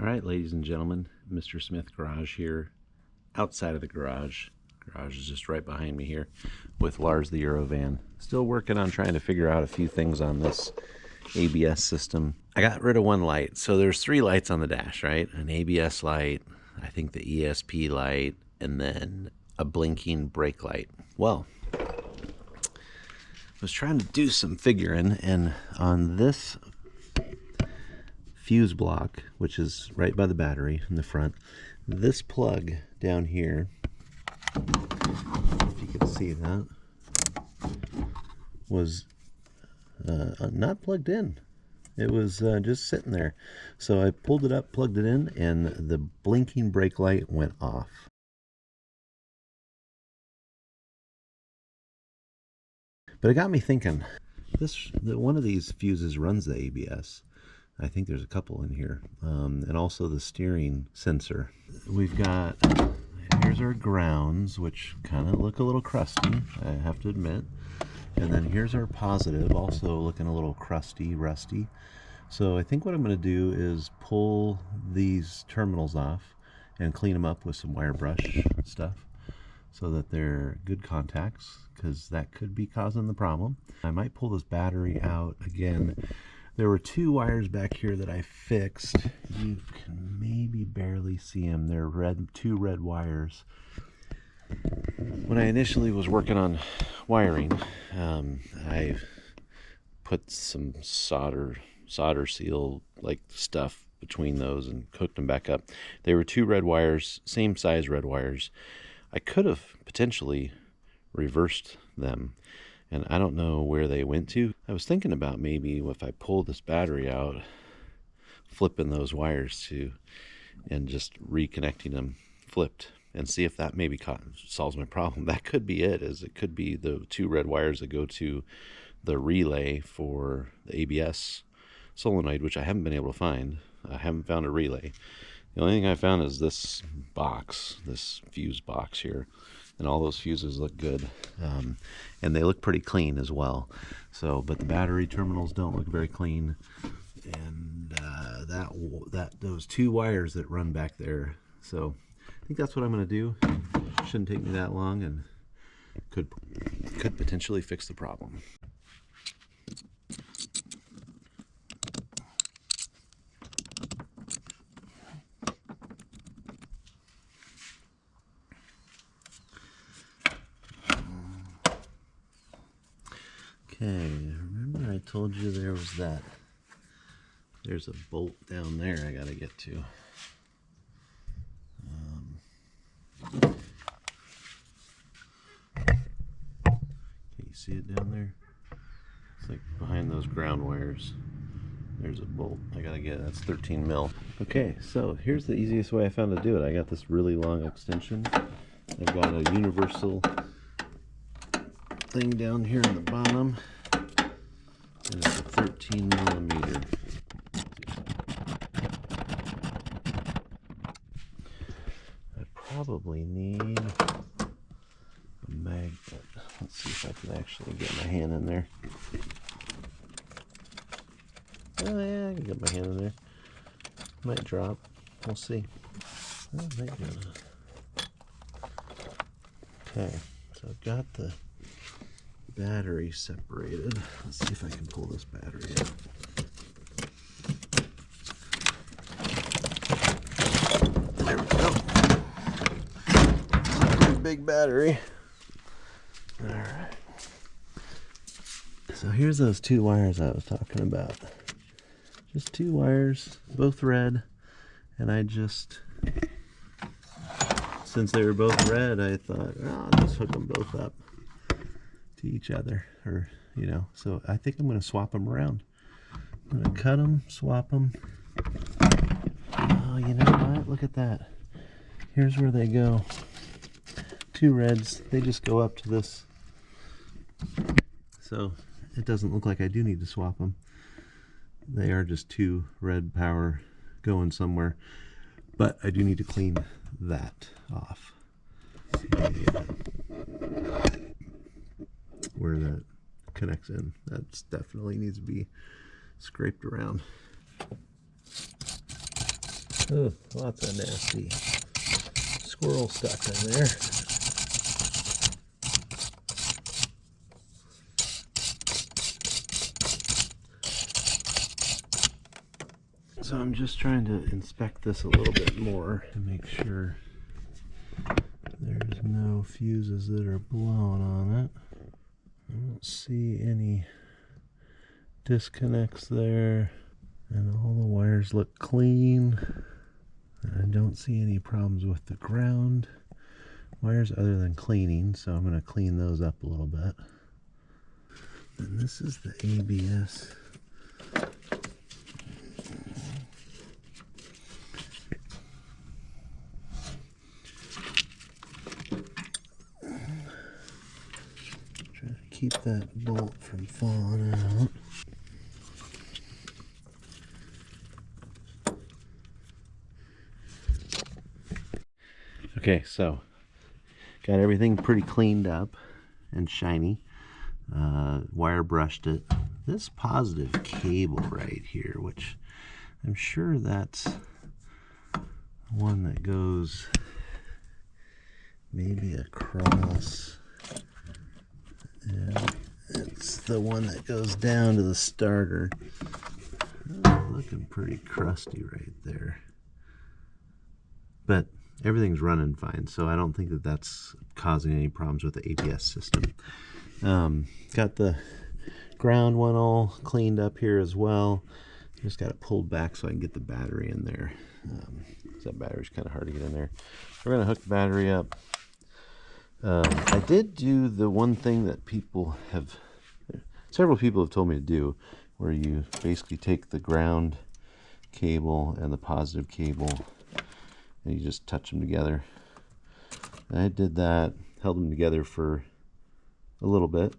All right, ladies and gentlemen, Mr. Smith Garage here, outside of the garage. Garage is just right behind me here with Lars the EuroVan. Still working on trying to figure out a few things on this ABS system. I got rid of one light. So there's 3 lights on the dash, right? An ABS light, I think the ESP light, and then a blinking brake light. Well, I was trying to do some figuring, and on this fuse block, which is right by the battery in the front, this plug down here, if you can see that, was not plugged in. It was just sitting there. So I pulled it up, plugged it in, and the blinking brake light went off. But it got me thinking, one of these fuses runs the ABS. I think there's a couple in here, and also the steering sensor. We've got, here's our grounds, which kind of look a little crusty, I have to admit. And then here's our positive, also looking a little crusty, rusty. So I think what I'm going to do is pull these terminals off and clean them up with some wire brush stuff so that they're good contacts, because that could be causing the problem. I might pull this battery out again. There were 2 wires back here that I fixed. You can maybe barely see them. They're red, 2 red wires. When I initially was working on wiring, I put some solder seal like stuff between those and hooked them back up. They were 2 red wires, same size red wires. I could have potentially reversed them, and I don't know where they went to. I was thinking about maybe if I pull this battery out, flipping those wires to, and just reconnecting them flipped, and see if that maybe solves my problem. That could be it. It could be the 2 red wires that go to the relay for the ABS solenoid, which I haven't been able to find. I haven't found a relay. The only thing I found is this box, this fuse box here. And all those fuses look good, and they look pretty clean as well. So, but the battery terminals don't look very clean, and those 2 wires that run back there. So, I think that's what I'm going to do. Shouldn't take me that long, and could potentially fix the problem. Okay, remember I told you there was there's a bolt down there I gotta get to. Can you see it down there? It's like behind those ground wires. There's a bolt I gotta get. That's 13 mil. Okay, so here's the easiest way I found to do it. I got this really long extension. I've got a universal thing down here in the bottom, and it's a 13 millimeter. I probably need a magnet. Let's see if I can actually get my hand in there. Oh yeah, I can get my hand in there. Might drop. We'll see. Oh, might do. Okay, so I've got the battery separated. Let's see if I can pull this battery out. There we go. Pretty big battery. Alright. So here's those 2 wires I was talking about. Just 2 wires, both red, and I just, since they were both red, I thought, oh, I'll just hook them both up to each other, or so I think I'm going to swap them around. I'm going to cut them, swap them. Oh, you know what? Look at that. Here's where they go. 2 reds, they just go up to this. So it doesn't look like I do need to swap them. They are just 2 red power going somewhere, but I do need to clean that off. Where that connects in, that's definitely needs to be scraped around. Oh, lots of nasty squirrel stuff in there. So I'm just trying to inspect this a little bit more to make sure there's no fuses that are blown on it. I don't see any disconnects there, and all the wires look clean. I don't see any problems with the ground wires other than cleaning, so I'm going to clean those up a little bit. And this is the ABS. Trying to keep that bolt from falling out. Okay, so got everything pretty cleaned up and shiny. Wire brushed it. This positive cable right here, which I'm sure that's one that goes maybe across. And it's the one that goes down to the starter. Looking pretty crusty right there. But everything's running fine, so I don't think that that's causing any problems with the ABS system. Got the ground one all cleaned up here as well. Just got it pulled back so I can get the battery in there. That battery's kind of hard to get in there. We're going to hook the battery up. I did do the one thing that several people have told me to do, where you basically take the ground cable and the positive cable and you just touch them together. I did that, held them together for a little bit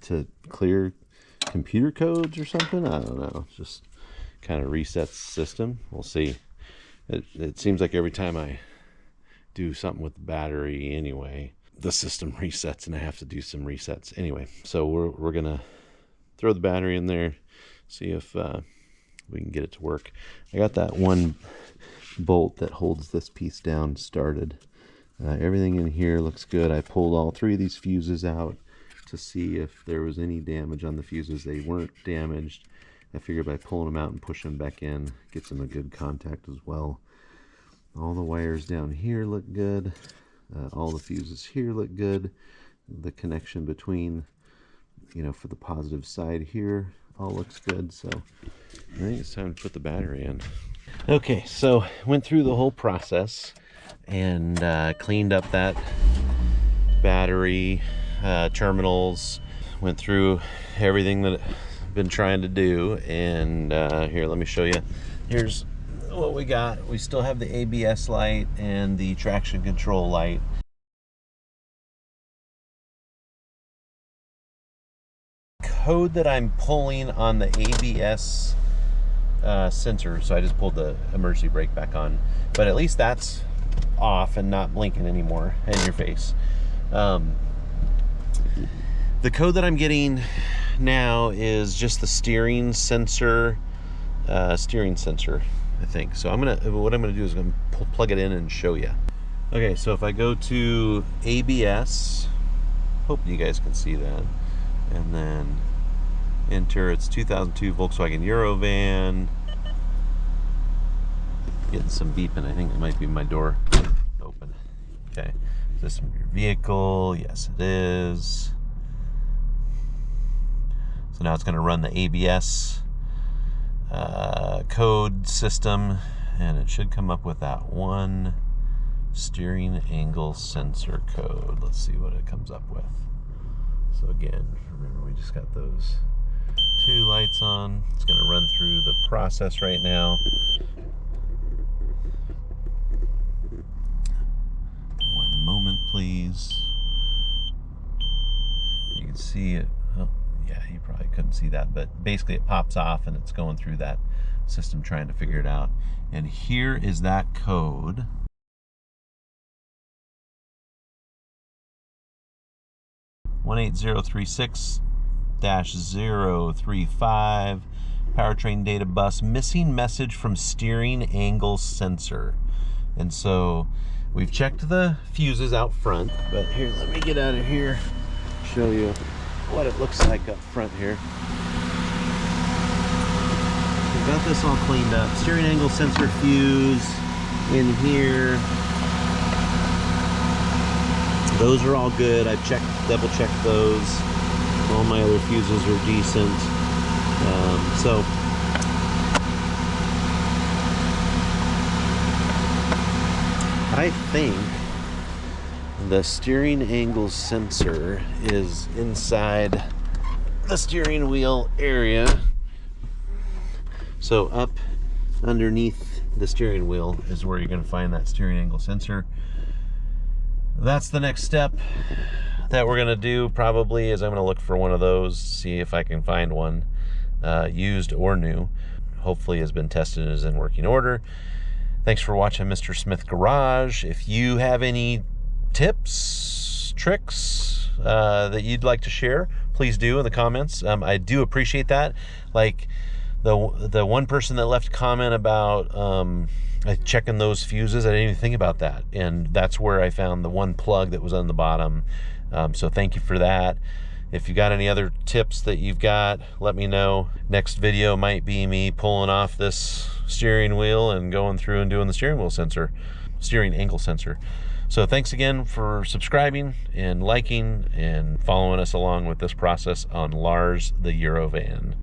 to clear computer codes or something. I don't know. Just kind of resets the system. We'll see. It seems like every time I do something with the battery anyway, the system resets and I have to do some resets. Anyway, so we're gonna throw the battery in there, see if we can get it to work. I got that one bolt that holds this piece down started. Everything in here looks good. I pulled all three of these fuses out to see if there was any damage on the fuses. They weren't damaged. I figured by pulling them out and pushing them back in, gets them a good contact as well. All the wires down here look good. All the fuses here look good. The connection between, for the positive side here all looks good. So I think it's time to put the battery in. Okay, so went through the whole process and cleaned up that battery terminals, went through everything that I've been trying to do, and here, let me show you. Here's what we got. We still have the ABS light and the traction control light. Code that I'm pulling on the ABS sensor, so I just pulled the emergency brake back on, but at least that's off and not blinking anymore in your face. The code that I'm getting now is just the steering sensor, I think. So what I'm gonna do is I'm gonna plug it in and show you. Okay, so if I go to ABS, hope you guys can see that, and then enter, it's 2002 Volkswagen EuroVan. Getting some beeping. I think it might be my door open. Okay, is this from your vehicle? Yes, it is. So now it's going to run the ABS code system, and it should come up with that one steering angle sensor code. Let's see what it comes up with. So again, remember we just got those two lights on. It's going to run through the process right now. One moment, please. You can see it. Oh, yeah, you probably couldn't see that, but basically it pops off and it's going through that system trying to figure it out. And here is that code. (18036-035) powertrain data bus, missing message from steering angle sensor. And so we've checked the fuses out front, but here, let me get out of here, show you what it looks like up front here. We've got this all cleaned up. Steering angle sensor fuse in here. Those are all good. I've checked, double checked those. All my other fuses are decent. So I think the steering angle sensor is inside the steering wheel area. So up underneath the steering wheel is where you're going to find that steering angle sensor. That's the next step that we're going to do probably, is I'm going to look for one of those, see if I can find one, used or new. Hopefully has been tested and is in working order. Thanks for watching Mr. Smith Garage. If you have any tips, tricks that you'd like to share, please do in the comments. I do appreciate that. Like the one person that left a comment about checking those fuses, I didn't even think about that, and that's where I found the one plug that was on the bottom. So thank you for that. If you got any other tips that you've got, let me know. Next video might be me pulling off this steering wheel and going through and doing the steering angle sensor. So thanks again for subscribing and liking and following us along with this process on Lars the EuroVan.